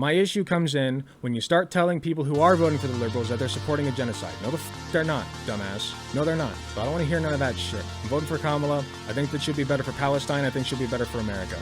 My issue comes in when you start telling people who are voting for the liberals that they're supporting a genocide. No, they're not, dumbass. No, they're not. So I don't want to hear none of that shit. I'm voting for Kamala. I think that should be better for Palestine. I think should be better for America.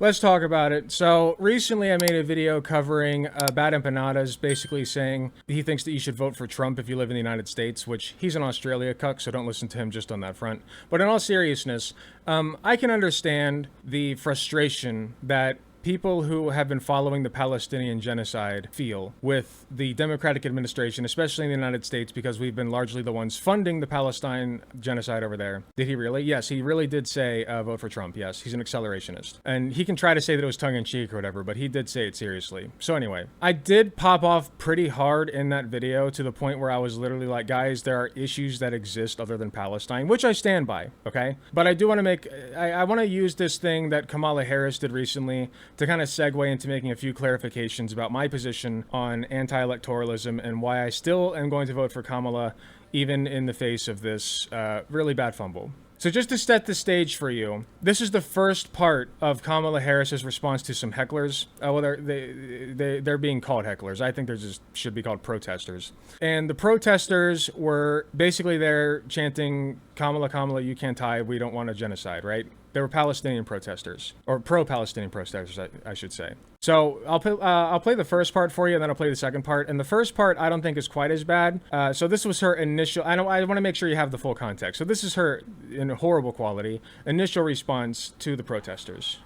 Let's talk about it. So recently I made a video covering Bad Empanadas, basically saying he thinks that you should vote for Trump if you live in the United States, which he's an Australia cuck, so don't listen to him just on that front. But in all seriousness, I can understand the frustration that people who have been following the Palestinian genocide feel with the Democratic administration, especially in the United States, because we've been largely the ones funding the Palestine genocide over there. Did he really? Yes, he really did say vote for Trump. Yes, he's an accelerationist. And he can try to say that it was tongue-in-cheek or whatever, but he did say it seriously. So anyway, I did pop off pretty hard in that video to the point where I was literally like, guys, there are issues that exist other than Palestine, which I stand by, okay? But I do want to make, I want to use this thing that Kamala Harris did recently to kind of segue into making a few clarifications about my position on anti-electoralism and why I still am going to vote for Kamala even in the face of this really bad fumble. So just to set the stage for you, this is the first part of Kamala Harris's response to some hecklers. Well, they're being called hecklers. I think they just should be called protesters. And the protesters were basically there chanting, Kamala, Kamala, you can't hide. We don't want a genocide, right? They were Palestinian protesters, or pro-Palestinian protesters, I should say. So I'll play the first part for you, and then I'll play the second part. And the first part I don't think is quite as bad. So this was her initial. I want to make sure you have the full context. So this is her, in horrible quality, initial response to the protesters.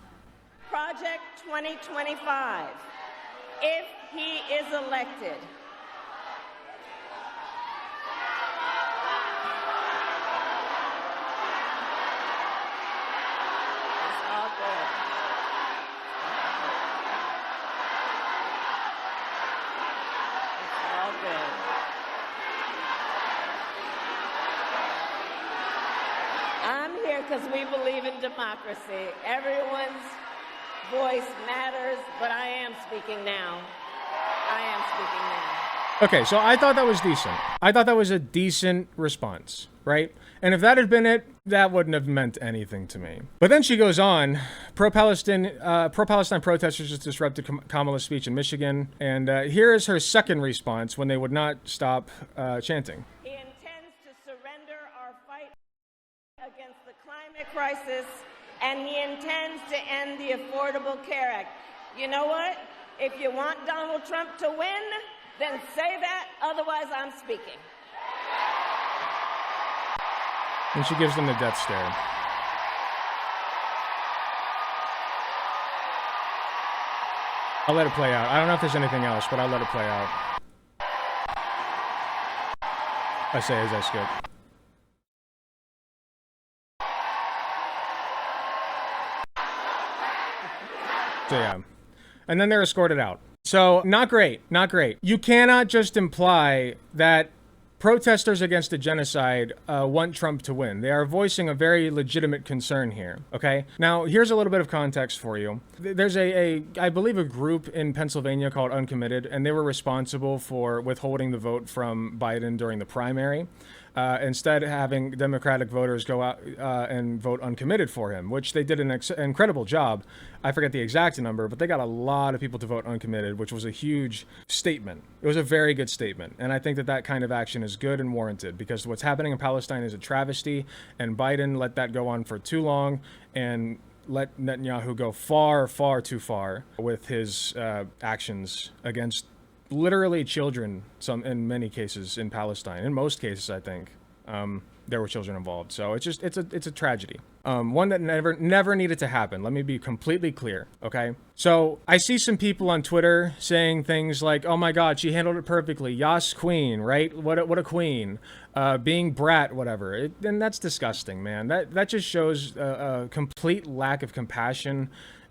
Project 2025. If he is elected. I'm here because we believe in democracy. Everyone's voice matters, but I am speaking now. Okay, so I thought that was decent. I thought that was a decent response, right? And if that had been it, that wouldn't have meant anything to me. But then she goes on, pro-Palestine protesters just disrupted Kamala's speech in Michigan. And here is her second response when they would not stop chanting. He intends to surrender our fight against the climate crisis, and he intends to end the Affordable Care Act. You know what? If you want Donald Trump to win, then say that, otherwise I'm speaking. And she gives them the death stare. I'll let it play out. I don't know if there's anything else, but I'll let it play out. I say as I skip. So yeah. And then they're escorted out. So not great, not great. You cannot just imply that protesters against a genocide want Trump to win. They are voicing a very legitimate concern here, okay? Now, here's a little bit of context for you. There's I believe a group in Pennsylvania called Uncommitted, and they were responsible for withholding the vote from Biden during the primary. Instead, having Democratic voters go out and vote uncommitted for him, which they did an incredible job. I forget the exact number, but they got a lot of people to vote uncommitted, which was a huge statement. It was a very good statement. And I think that that kind of action is good and warranted, because what's happening in Palestine is a travesty, and Biden let that go on for too long and let Netanyahu go far, far too far with his actions against literally children, in many cases in Palestine. In most cases, I think there were children involved. So it's a tragedy. One that never needed to happen. Let me be completely clear, okay? So I see some people on Twitter saying things like, "Oh my God, she handled it perfectly. Yas queen, right? What a queen. Being brat, whatever." And that's disgusting, man. That just shows a complete lack of compassion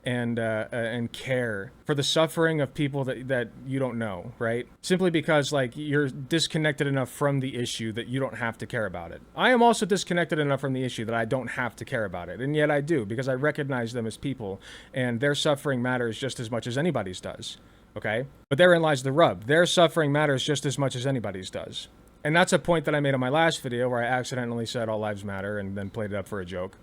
and care for the suffering of people that you don't know, right? Simply because like you're disconnected enough from the issue that you don't have to care about it. I am also disconnected enough from the issue that I don't have to care about it, and yet I do, because I recognize them as people, and their suffering matters just as much as anybody's does, okay? But therein lies the rub. Their suffering matters just as much as anybody's does. And that's a point that I made in my last video where I accidentally said all lives matter and then played it up for a joke.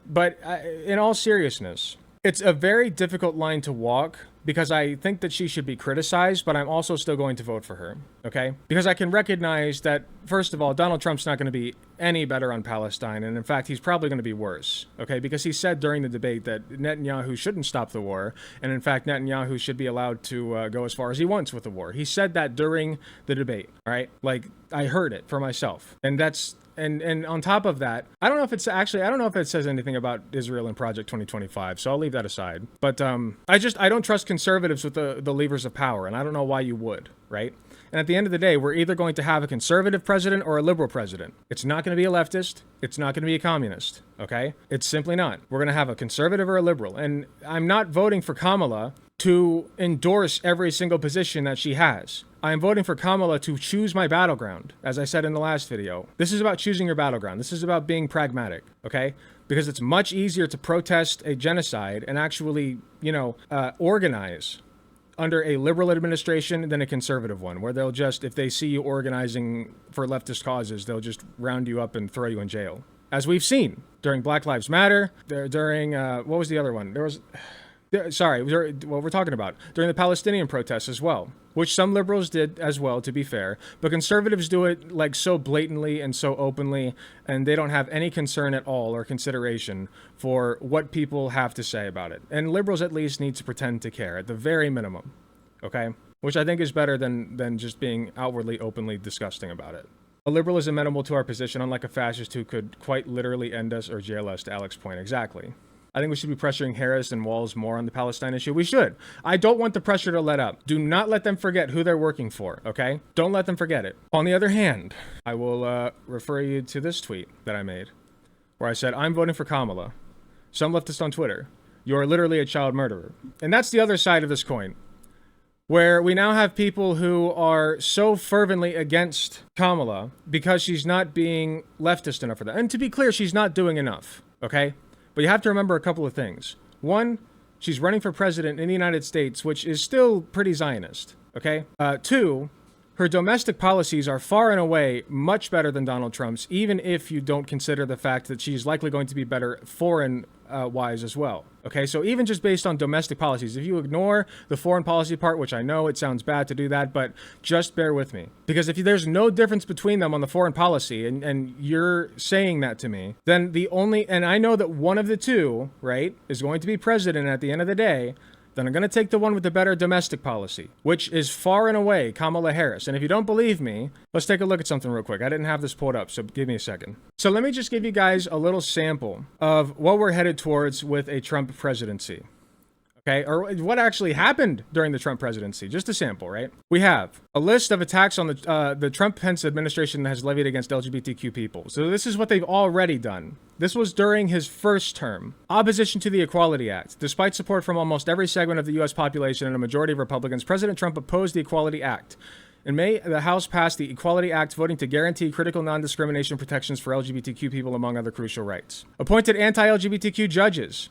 But in all seriousness, it's a very difficult line to walk, because I think that she should be criticized, but I'm also still going to vote for her, okay? Because I can recognize that, first of all, Donald Trump's not going to be any better on Palestine, and in fact, he's probably going to be worse, okay? Because he said during the debate that Netanyahu shouldn't stop the war, and in fact, Netanyahu should be allowed to go as far as he wants with the war. He said that during the debate, right? Like, I heard it for myself, and that's... And on top of that, I don't know if it says anything about Israel and Project 2025, so I'll leave that aside. But I don't trust conservatives with the levers of power, and I don't know why you would, right? And at the end of the day, we're either going to have a conservative president or a liberal president. It's not going to be a leftist. It's not going to be a communist, okay? It's simply not. We're going to have a conservative or a liberal. And I'm not voting for Kamala to endorse every single position that she has. I am voting for Kamala to choose my battleground, as I said in the last video. This is about choosing your battleground. This is about being pragmatic, okay? Because it's much easier to protest a genocide and actually, organize under a liberal administration than a conservative one, where they'll just, if they see you organizing for leftist causes, they'll just round you up and throw you in jail. As we've seen during Black Lives Matter, during, what was the other one? We're talking about during the Palestinian protests as well, which some liberals did as well, to be fair, but conservatives do it like so blatantly and so openly, and they don't have any concern at all or consideration for what people have to say about it. And liberals at least need to pretend to care at the very minimum, okay? Which I think is better than just being outwardly, openly disgusting about it. A liberal is amenable to our position, unlike a fascist who could quite literally end us or jail us, to Alec's point. Exactly. I think we should be pressuring Harris and Walz more on the Palestine issue. We should. I don't want the pressure to let up. Do not let them forget who they're working for, okay? Don't let them forget it. On the other hand, I will refer you to this tweet that I made, where I said, I'm voting for Kamala. Some leftist on Twitter, you're literally a child murderer. And that's the other side of this coin, where we now have people who are so fervently against Kamala because she's not being leftist enough for that. And to be clear, she's not doing enough, okay? But you have to remember a couple of things. One, she's running for president in the United States, which is still pretty Zionist, okay? Two, her domestic policies are far and away much better than Donald Trump's, even if you don't consider the fact that she's likely going to be better foreign-wise as well, okay? So even just based on domestic policies, if you ignore the foreign policy part, which I know it sounds bad to do that, but just bear with me. Because if there's no difference between them on the foreign policy, and you're saying that to me, then and I know that one of the two, right, is going to be president at the end of the day, then I'm going to take the one with the better domestic policy, which is far and away Kamala Harris. And if you don't believe me, let's take a look at something real quick. I didn't have this pulled up, so give me a second. So let me just give you guys a little sample of what we're headed towards with a Trump presidency. Okay, or what actually happened during the Trump presidency. Just a sample, right? We have a list of attacks on the Trump-Pence administration that has levied against LGBTQ people. So this is what they've already done. This was during his first term. Opposition to the Equality Act. Despite support from almost every segment of the U.S. population and a majority of Republicans, President Trump opposed the Equality Act. In May, the House passed the Equality Act, voting to guarantee critical non-discrimination protections for LGBTQ people, among other crucial rights. Appointed anti-LGBTQ judges.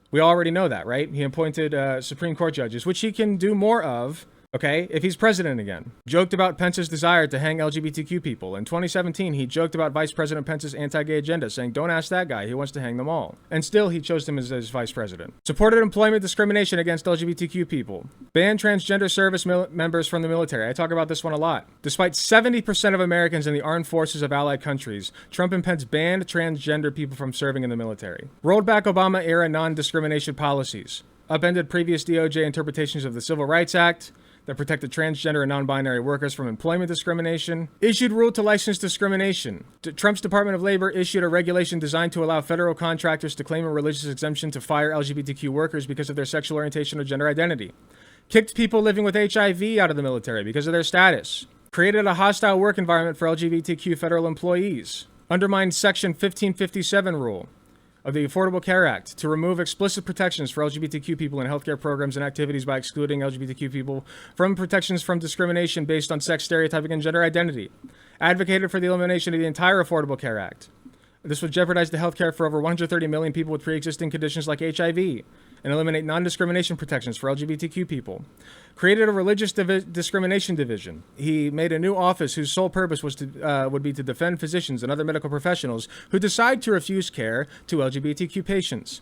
We already know that, right? He appointed Supreme Court judges, which he can do more of, okay, if he's president again. Joked about Pence's desire to hang LGBTQ people. In 2017, he joked about Vice President Pence's anti-gay agenda, saying, don't ask that guy, he wants to hang them all. And still, he chose him as vice president. Supported employment discrimination against LGBTQ people. Banned transgender service members from the military. I talk about this one a lot. Despite 70% of Americans in the armed forces of allied countries, Trump and Pence banned transgender people from serving in the military. Rolled back Obama-era non-discrimination policies. Upended previous DOJ interpretations of the Civil Rights Act that protected transgender and non-binary workers from employment discrimination. Issued rule to license discrimination. Trump's Department of Labor issued a regulation designed to allow federal contractors to claim a religious exemption to fire LGBTQ workers because of their sexual orientation or gender identity. Kicked people living with HIV out of the military because of their status. Created a hostile work environment for LGBTQ federal employees. Undermined Section 1557 rule. of the Affordable Care Act to remove explicit protections for LGBTQ people in healthcare programs and activities by excluding LGBTQ people from protections from discrimination based on sex stereotyping and gender identity. Advocated for the elimination of the entire Affordable Care Act. This would jeopardize the healthcare for over 130 million people with pre-existing conditions like HIV and eliminate non-discrimination protections for LGBTQ people. Created a religious discrimination division. He made a new office whose sole purpose was would be to defend physicians and other medical professionals who decide to refuse care to LGBTQ patients.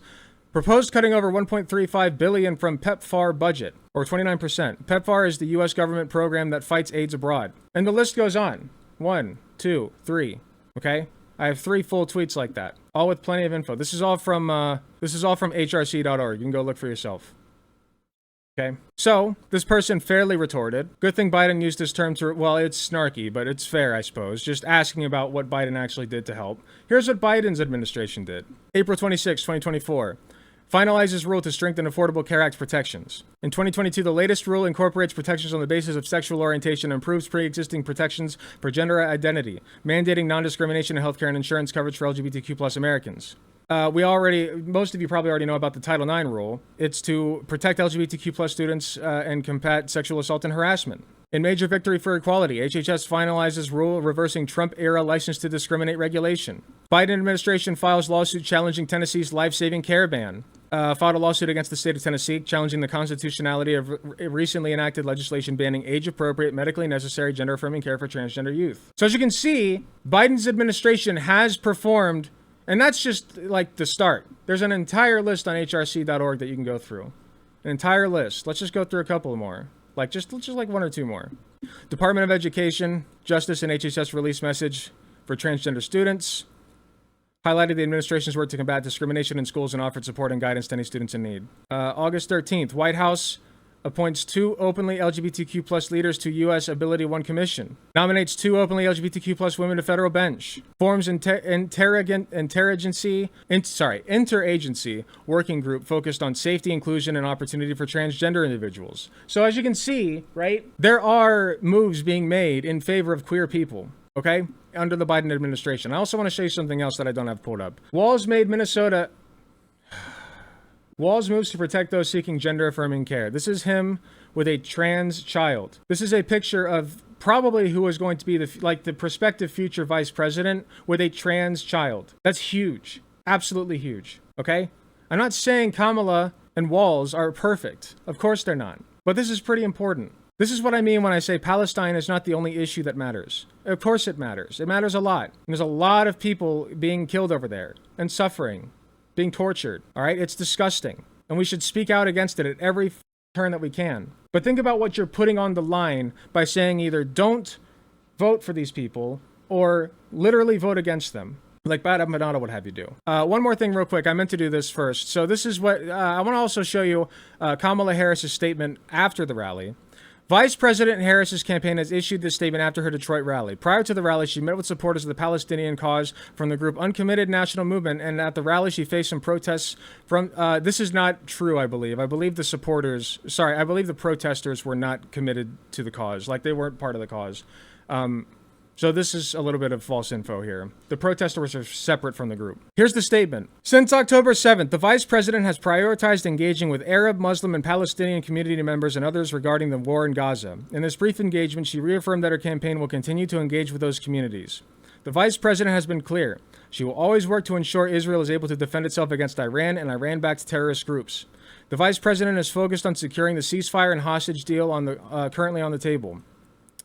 Proposed cutting over $1.35 billion from PEPFAR budget, or 29%. PEPFAR is the U.S. government program that fights AIDS abroad. And the list goes on. 1, 2, 3. Okay? I have 3 full tweets like that, all with plenty of info. This is all from hrc.org. You can go look for yourself. Okay, so this person fairly retorted. Good thing Biden used this term to, well, it's snarky, but it's fair, I suppose, just asking about what Biden actually did to help. Here's what Biden's administration did. April 26, 2024. Finalizes rule to strengthen Affordable Care Act protections. In 2022, the latest rule incorporates protections on the basis of sexual orientation and improves pre-existing protections for gender identity, mandating non-discrimination in healthcare and insurance coverage for LGBTQ plus Americans. Most of you probably already know about the Title IX rule. It's to protect LGBTQ plus students and combat sexual assault and harassment. In major victory for equality, HHS finalizes rule reversing Trump-era license to discriminate regulation. Biden administration files lawsuit challenging Tennessee's life-saving care ban. Filed a lawsuit against the state of Tennessee challenging the constitutionality of recently enacted legislation banning age-appropriate, medically necessary, gender-affirming care for transgender youth. So as you can see, Biden's administration has performed, and that's just like the start. There's an entire list on hrc.org that you can go through. An entire list. Let's just go through a couple more. Just like 1 or 2 more. Department of Education, Justice and HHS release message for transgender students. Highlighted the administration's work to combat discrimination in schools and offered support and guidance to any students in need. August 13th, White House appoints 2 openly LGBTQ plus leaders to U.S. Ability One Commission. Nominates 2 openly LGBTQ plus women to federal bench. Forms interagency working group focused on safety, inclusion, and opportunity for transgender individuals. So as you can see, right, there are moves being made in favor of queer people, okay, under the Biden administration. I also want to show you something else that I don't have pulled up. Walz moves to protect those seeking gender-affirming care. This is him with a trans child. This is a picture of probably who is going to be the prospective future vice president with a trans child. That's huge. Absolutely huge. Okay? I'm not saying Kamala and Walz are perfect. Of course they're not. But this is pretty important. This is what I mean when I say Palestine is not the only issue that matters. Of course it matters. It matters a lot. And there's a lot of people being killed over there and suffering, being tortured. All right? It's disgusting. And we should speak out against it at every turn that we can. But think about what you're putting on the line by saying either don't vote for these people or literally vote against them, like Bad Madonna would have you do. One more thing real quick. I meant to do this first. So this is what I want to also show you Kamala Harris's statement after the rally. Vice President Harris's campaign has issued this statement after her Detroit rally. Prior to the rally, she met with supporters of the Palestinian cause from the group Uncommitted National Movement, and at the rally, she faced some protests from, this is not true, I believe. I believe the protesters were not committed to the cause, like they weren't part of the cause. So this is a little bit of false info here. The protesters are separate from the group. Here's the statement. Since October 7th, the vice president has prioritized engaging with Arab, Muslim, and Palestinian community members and others regarding the war in Gaza. In this brief engagement, she reaffirmed that her campaign will continue to engage with those communities. The vice president has been clear. She will always work to ensure Israel is able to defend itself against Iran and Iran-backed terrorist groups. The vice president is focused on securing the ceasefire and hostage deal currently on the table.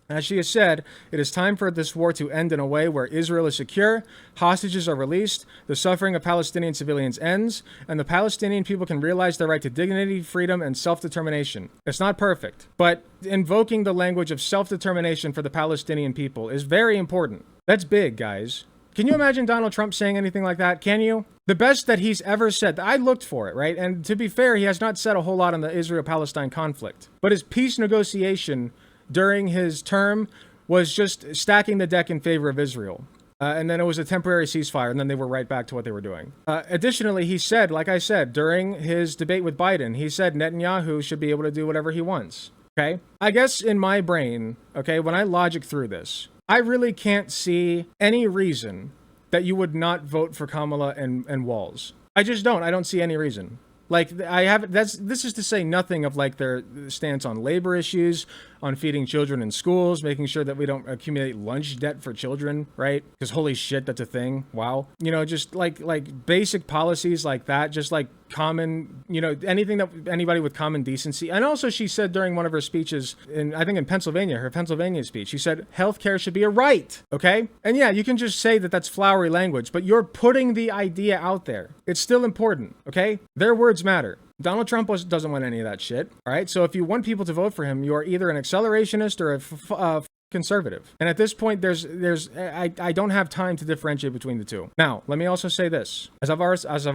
As she has said, it is time for this war to end in a way where Israel is secure, hostages are released, the suffering of Palestinian civilians ends, and the Palestinian people can realize their right to dignity, freedom, and self-determination. It's not perfect, but invoking the language of self-determination for the Palestinian people is very important. That's big, guys. Can you imagine Donald Trump saying anything like that? Can you? The best that he's ever said, I looked for it, right? And to be fair, he has not said a whole lot on the Israel-Palestine conflict. But his peace negotiation during his term was just stacking the deck in favor of Israel. And then it was a temporary ceasefire, and then they were right back to what they were doing. Additionally, he said, like I said, during his debate with Biden, he said Netanyahu should be able to do whatever he wants. Okay? I guess in my brain, okay, when I logic through this, I really can't see any reason that you would not vote for Kamala and Walz. I just don't. I don't see any reason. Like, this is to say nothing of like their stance on labor issues, on feeding children in schools, making sure that we don't accumulate lunch debt for children, right? Because holy shit, that's a thing. Wow. You know, just like basic policies like that, just like common, you know, anything that anybody with common decency. And also she said during one of her speeches I think in Pennsylvania, her Pennsylvania speech, she said healthcare should be a right. Okay. And yeah, you can just say that that's flowery language, but you're putting the idea out there. It's still important. Okay. Their words matter. Donald Trump doesn't want any of that shit. All right. So if you want people to vote for him, you're either an accelerationist or a conservative. And at this point, I don't have time to differentiate between the two. Now, let me also say this. As I've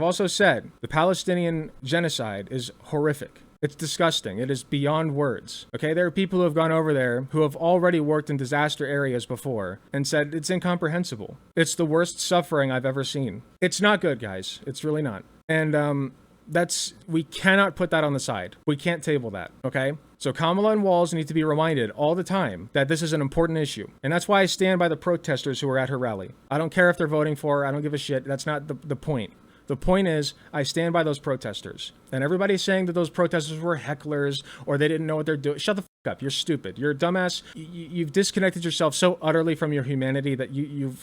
also said, the Palestinian genocide is horrific. It's disgusting. It is beyond words. Okay, there are people who have gone over there who have already worked in disaster areas before and said it's incomprehensible. It's the worst suffering I've ever seen. It's not good, guys. It's really not. And we cannot put that on the side. We can't table that, okay? So Kamala and Walz need to be reminded all the time that this is an important issue. And that's why I stand by the protesters who were at her rally. I don't care if they're voting for her. I don't give a shit. That's not the point. The point is, I stand by those protesters. And everybody's saying that those protesters were hecklers or they didn't know what they're doing. Shut the fuck up. You're stupid. You're a dumbass. You've disconnected yourself so utterly from your humanity that you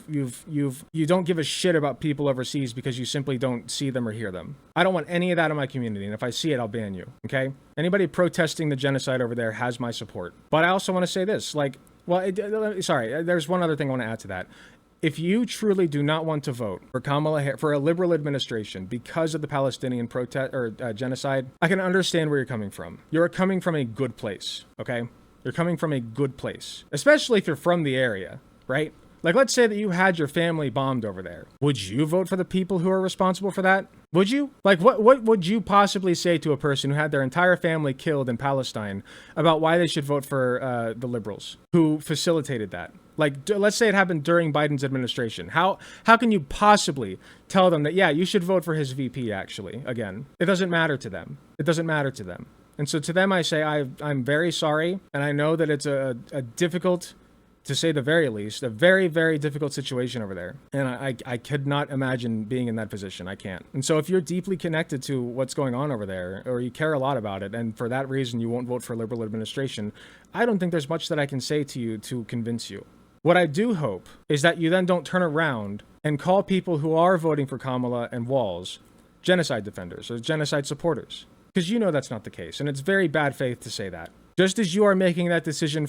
don't give a shit about people overseas because you simply don't see them or hear them. I don't want any of that in my community. And if I see it, I'll ban you. Okay? Anybody protesting the genocide over there has my support. But I also want to say this. There's one other thing I want to add to that. If you truly do not want to vote for for a liberal administration because of the Palestinian protest or genocide, I can understand where you're coming from. You're coming from a good place, okay? You're coming from a good place, especially if you're from the area, right? Like, let's say that you had your family bombed over there. Would you vote for the people who are responsible for that? Would you? Like, what would you possibly say to a person who had their entire family killed in Palestine about why they should vote for the liberals who facilitated that? Like, let's say it happened during Biden's administration. How can you possibly tell them that, yeah, you should vote for his VP, actually? Again, it doesn't matter to them. It doesn't matter to them. And so to them, I say, I'm very sorry. And I know that it's a difficult, to say the very least, a very, very difficult situation over there. And I could not imagine being in that position. I can't. And so if you're deeply connected to what's going on over there, or you care a lot about it, and for that reason you won't vote for a liberal administration, I don't think there's much that I can say to you to convince you. What I do hope is that you then don't turn around and call people who are voting for Kamala and Walz genocide defenders or genocide supporters. Because you know that's not the case, and it's very bad faith to say that. Just as you are making that decision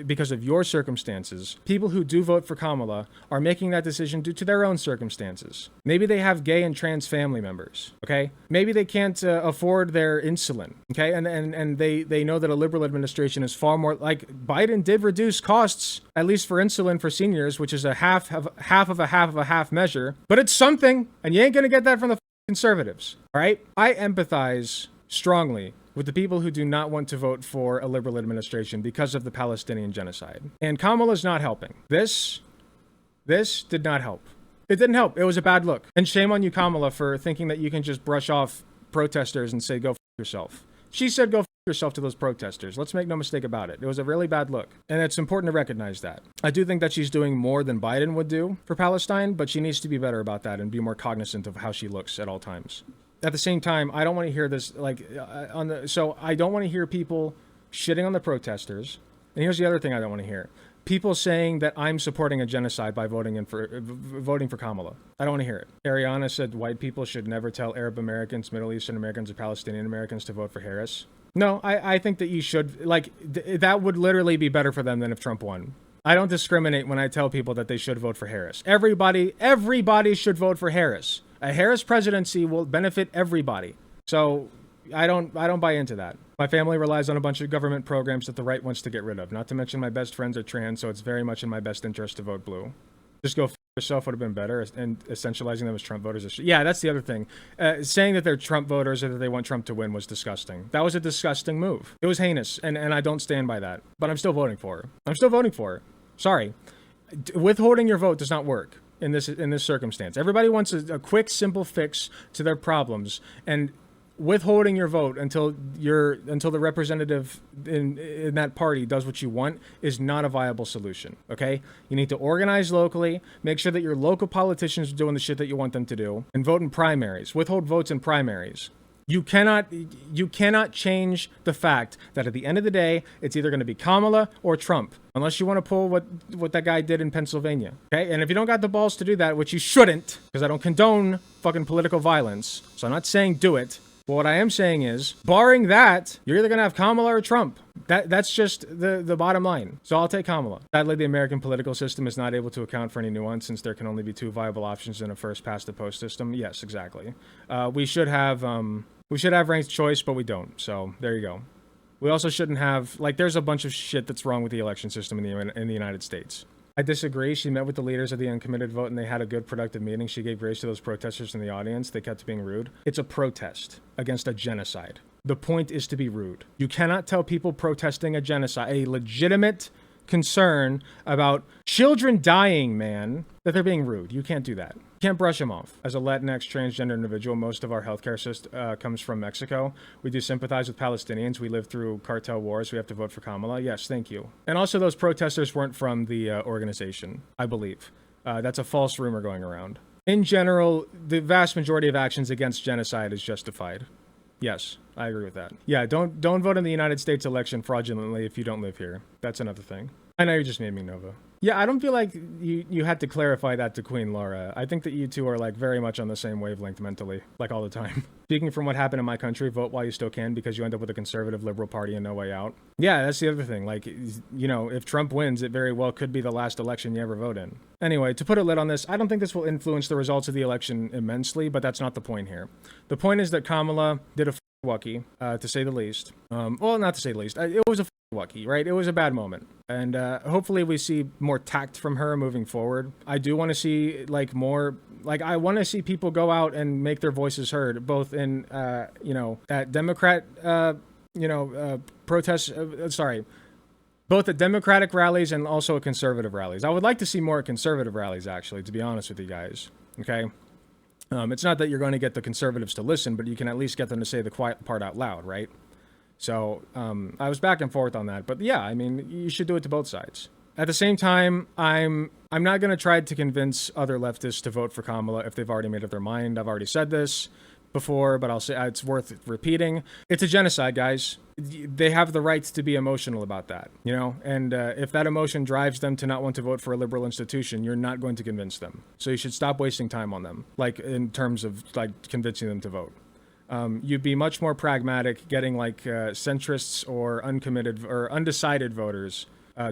because of your circumstances, people who do vote for Kamala are making that decision due to their own circumstances. Maybe they have gay and trans family members, okay? Maybe they can't afford their insulin, okay? And they know that a liberal administration is far more, like Biden did reduce costs, at least for insulin for seniors, which is a half of a half measure, but it's something, and you ain't gonna get that from the conservatives, all right? I empathize strongly with the people who do not want to vote for a liberal administration because of the Palestinian genocide. And Kamala's not helping. This did not help. It didn't help. It was a bad look. And shame on you, Kamala, for thinking that you can just brush off protesters and say, go f*** yourself. She said, go f*** yourself to those protesters. Let's make no mistake about it. It was a really bad look. And it's important to recognize that. I do think that she's doing more than Biden would do for Palestine, but she needs to be better about that and be more cognizant of how she looks at all times. At the same time, I don't want to hear this, so I don't want to hear people shitting on the protesters. And here's the other thing I don't want to hear. People saying that I'm supporting a genocide by voting for Kamala. I don't want to hear it. Ariana said white people should never tell Arab Americans, Middle Eastern Americans, or Palestinian Americans to vote for Harris. No, I think that you should, that would literally be better for them than if Trump won. I don't discriminate when I tell people that they should vote for Harris. Everybody should vote for Harris. A Harris presidency will benefit everybody. So I don't buy into that. My family relies on a bunch of government programs that the right wants to get rid of. Not to mention my best friends are trans, so it's very much in my best interest to vote blue. Just go f*** yourself would have been better, and essentializing them as Trump voters. Yeah, that's the other thing. Saying that they're Trump voters or that they want Trump to win was disgusting. That was a disgusting move. It was heinous, and I don't stand by that. But I'm still voting for her. I'm still voting for her. Sorry. Withholding your vote does not work in this circumstance. Everybody wants a quick, simple fix to their problems, and withholding your vote until the representative in that party does what you want is not a viable solution. Okay, you need to organize locally, make sure that your local politicians are doing the shit that you want them to do, and vote in primaries. Withhold votes in primaries. You cannot change the fact that at the end of the day, it's either going to be Kamala or Trump, unless you want to pull what that guy did in Pennsylvania. Okay, and if you don't got the balls to do that, which you shouldn't, because I don't condone fucking political violence, so I'm not saying do it. But what I am saying is, barring that, you're either going to have Kamala or Trump. That's just the bottom line. So I'll take Kamala. Sadly, the American political system is not able to account for any nuance since there can only be two viable options in a first past the post system. Yes, exactly. We should have ranked choice, but we don't. So there you go. We also shouldn't have, like, there's a bunch of shit that's wrong with the election system in the United States. I disagree. She met with the leaders of the uncommitted vote and they had a good, productive meeting. She gave grace to those protesters in the audience. They kept being rude. It's a protest against a genocide. The point is to be rude. You cannot tell people protesting a genocide, a legitimate concern about children dying, man, that they're being rude. You can't do that. You can't brush them off. As a Latinx transgender individual, most of our healthcare system comes from Mexico. We do sympathize with Palestinians. We live through cartel wars. We have to vote for Kamala. Yes, thank you. And also those protesters weren't from the organization, I believe. That's a false rumor going around. In general, the vast majority of actions against genocide is justified. Yes, I agree with that. Yeah, don't vote in the United States election fraudulently if you don't live here. That's another thing. I know you just made me Nova. Yeah, I don't feel like you had to clarify that to Queen Laura. I think that you two are like very much on the same wavelength mentally, like all the time. Speaking from what happened in my country, vote while you still can because you end up with a conservative liberal party and no way out. Yeah, that's the other thing. Like, you know, if Trump wins, it very well could be the last election you ever vote in. Anyway, to put a lid on this, I don't think this will influence the results of the election immensely, but that's not the point here. The point is that Kamala did a wucky, to say the least. Well, not to say the least. It was a wucky, right? It was a bad moment. And hopefully we see more tact from her moving forward. I do want to see, like, more... Like, I want to see people go out and make their voices heard, both in, you know, at Democrat, protests... both at Democratic rallies and also at conservative rallies. I would like to see more at conservative rallies, actually, to be honest with you guys. Okay? It's not that you're going to get the conservatives to listen, but you can at least get them to say the quiet part out loud, right? So I was back and forth on that. But yeah, I mean, you should do it to both sides. At the same time, I'm not going to try to convince other leftists to vote for Kamala if they've already made up their mind. I've already said this before, but I'll say it's worth repeating. It's a genocide, guys. They have the right to be emotional about that, you know? And if that emotion drives them to not want to vote for a liberal institution, you're not going to convince them. So you should stop wasting time on them, like in terms of like convincing them to vote. You'd be much more pragmatic getting like centrists or uncommitted or undecided voters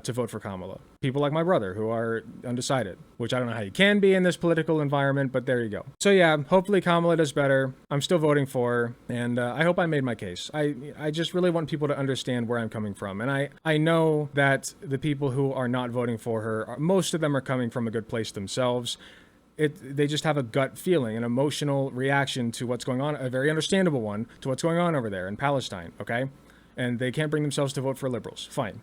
to vote for Kamala. People like my brother who are undecided, which I don't know how you can be in this political environment, but there you go. So yeah, hopefully Kamala does better. I'm still voting for her, and I hope I made my case. I just really want people to understand where I'm coming from, and I know that the people who are not voting for her, most of them are coming from a good place themselves. They just have a gut feeling, an emotional reaction to what's going on, a very understandable one, to what's going on over there in Palestine, okay? And they can't bring themselves to vote for liberals. Fine.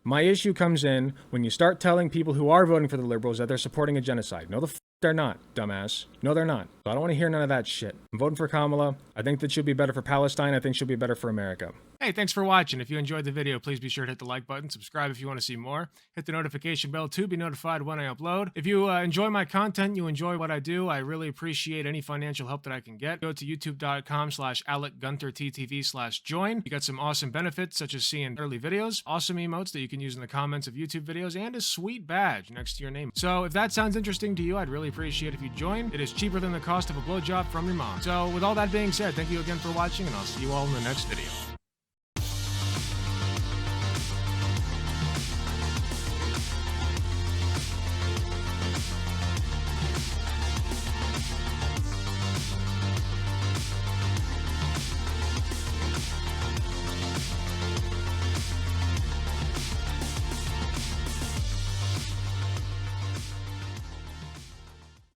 My issue comes in when you start telling people who are voting for the liberals that they're supporting a genocide. No, the f*** they're not, dumbass. No, they're not. So I don't want to hear none of that shit. I'm voting for Kamala. I think that she'll be better for Palestine. I think she'll be better for America. Hey, thanks for watching. If you enjoyed the video, please be sure to hit the like button, subscribe if you want to see more, hit the notification bell to be notified when I upload. If you enjoy my content, you enjoy what I do, I really appreciate any financial help that I can get. Go to youtube.com/AlecGunterTTV/join. You got some awesome benefits, such as seeing early videos, awesome emotes that you can use in the comments of YouTube videos, and a sweet badge next to your name. So if that sounds interesting to you, I'd really appreciate if you join. It is cheaper than the cost of a blowjob from your mom. So with all that being said, thank you again for watching, and I'll see you all in the next video.